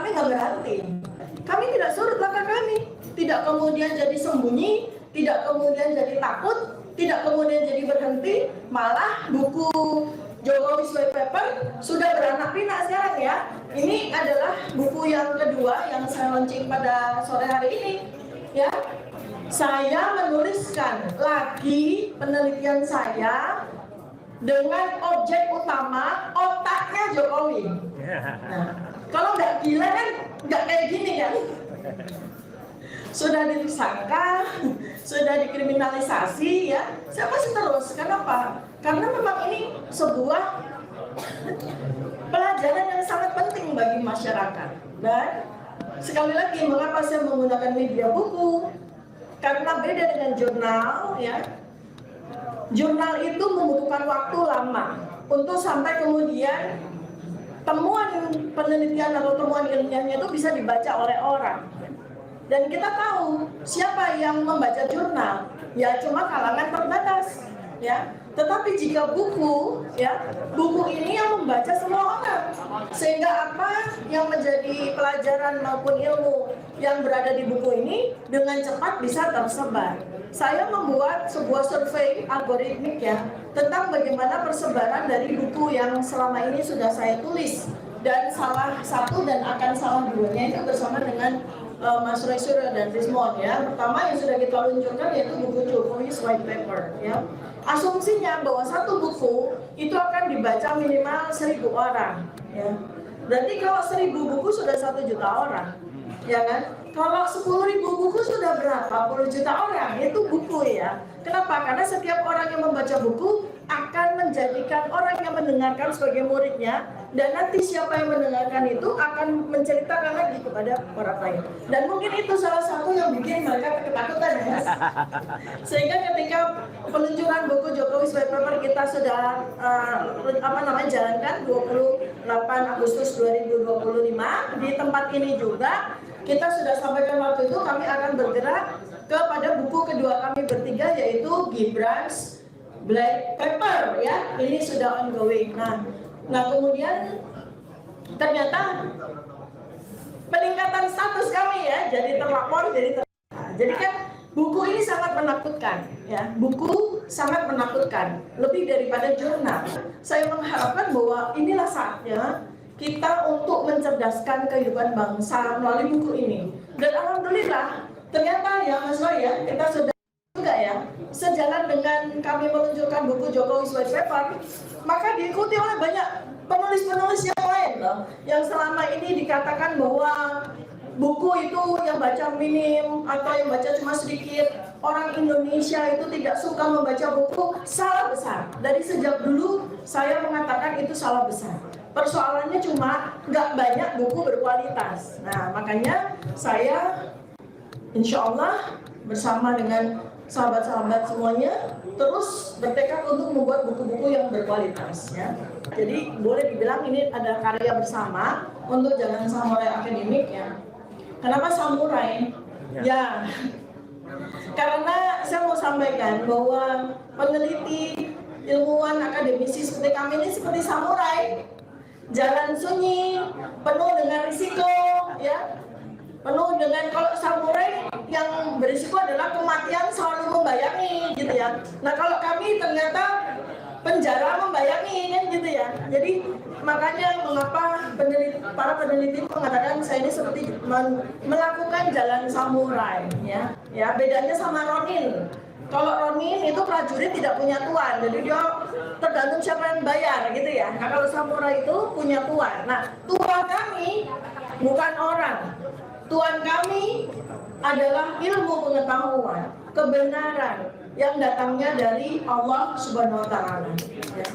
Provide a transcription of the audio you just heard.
kami nggak berhenti. Kami tidak surut langkah kami, tidak kemudian jadi sembunyi, tidak kemudian jadi takut, tidak kemudian jadi berhenti, malah buku Jokowi White Paper sudah beranak pinak sekarang ya. Ini adalah buku yang kedua yang saya launching pada sore hari ini ya. Saya menuliskan lagi penelitian saya dengan objek utama otaknya Jokowi. Nah, kalau nggak gila kan nggak kayak gini kan. Sudah disangka, sudah dikriminalisasi ya. Saya masih terus. Kenapa? Karena memang ini sebuah pelajaran yang sangat penting bagi masyarakat. Dan sekali lagi, mengapa saya menggunakan media buku? Karena beda dengan jurnal ya. Jurnal itu membutuhkan waktu lama untuk sampai kemudian temuan penelitian atau temuan ilmiahnya itu bisa dibaca oleh orang. Dan kita tahu siapa yang membaca jurnal, ya cuma kalangan terbatas, ya. Tetapi jika buku, ya, buku ini yang membaca semua orang, sehingga apa yang menjadi pelajaran maupun ilmu yang berada di buku ini dengan cepat bisa tersebar. Saya membuat sebuah survei algoritmik ya tentang bagaimana persebaran dari buku yang selama ini sudah saya tulis, dan salah satu dan akan salah duanya itu bersama dengan Mas Roy Suryo dan Rismon ya. Pertama yang sudah kita luncurkan yaitu buku Jokowi White Paper ya. Asumsinya bahwa satu buku itu akan dibaca minimal 1000 orang ya. Berarti kalau 1000 buku sudah 1 juta orang ya kan. Kalau 10.000 buku sudah berapa? 10 juta orang, itu buku ya. Kenapa? Karena setiap orang yang membaca buku akan menjadikan orang yang mendengarkan sebagai muridnya, dan nanti siapa yang mendengarkan itu akan menceritakan lagi kepada orang lain. Dan mungkin itu salah satu yang bikin mereka ketakutan ya. Sehingga ketika peluncuran buku Jokowi White Paper kita sudah jalankan 28 Agustus 2025 di tempat ini juga. Kita sudah sampaikan waktu itu kami akan bergerak kepada buku kedua kami bertiga yaitu Gibran's Black Paper ya. Ini sudah ongoing. Nah kemudian ternyata peningkatan status kami ya, jadi terlapor, jadi kan buku ini sangat menakutkan ya. Buku sangat menakutkan, lebih daripada jurnal. Saya mengharapkan bahwa inilah saatnya kita untuk mencerdaskan kehidupan bangsa melalui buku ini. Dan alhamdulillah, ternyata ya Mas Roy ya, kita sudah juga ya, sejalan dengan kami meluncurkan buku Jokowi White Paper, maka diikuti oleh banyak penulis-penulis yang lain loh, yang selama ini dikatakan bahwa buku itu yang baca minim atau yang baca cuma sedikit. Orang Indonesia itu tidak suka membaca buku, salah besar. Dari sejak dulu saya mengatakan itu salah besar. Persoalannya cuma nggak banyak buku berkualitas. Nah makanya saya insya Allah bersama dengan sahabat-sahabat semuanya terus bertekad untuk membuat buku-buku yang berkualitas ya. Jadi boleh dibilang ini ada karya bersama untuk Jalan Samurai Akademik ya. Kenapa samurai? Ya, karena saya mau sampaikan bahwa peneliti, ilmuwan, akademisi seperti kami ini seperti samurai. Jalan sunyi, penuh dengan risiko, ya, penuh dengan, kalau samurai yang berisiko adalah kematian selalu membayangi, gitu ya. Nah kalau kami ternyata penjara membayangi, kan gitu ya. Jadi makanya mengapa para peneliti mengatakan saya ini seperti melakukan jalan samurai, ya. Ya bedanya sama Ronin. Kalau Ronin itu prajurit tidak punya tuan, jadi dia tergantung siapa yang bayar gitu ya. Nah kalau samurai itu punya tuan. Nah tuan kami bukan orang, tuan kami adalah ilmu pengetahuan, kebenaran yang datangnya dari Allah Subhanahu Wa Taala. Ya.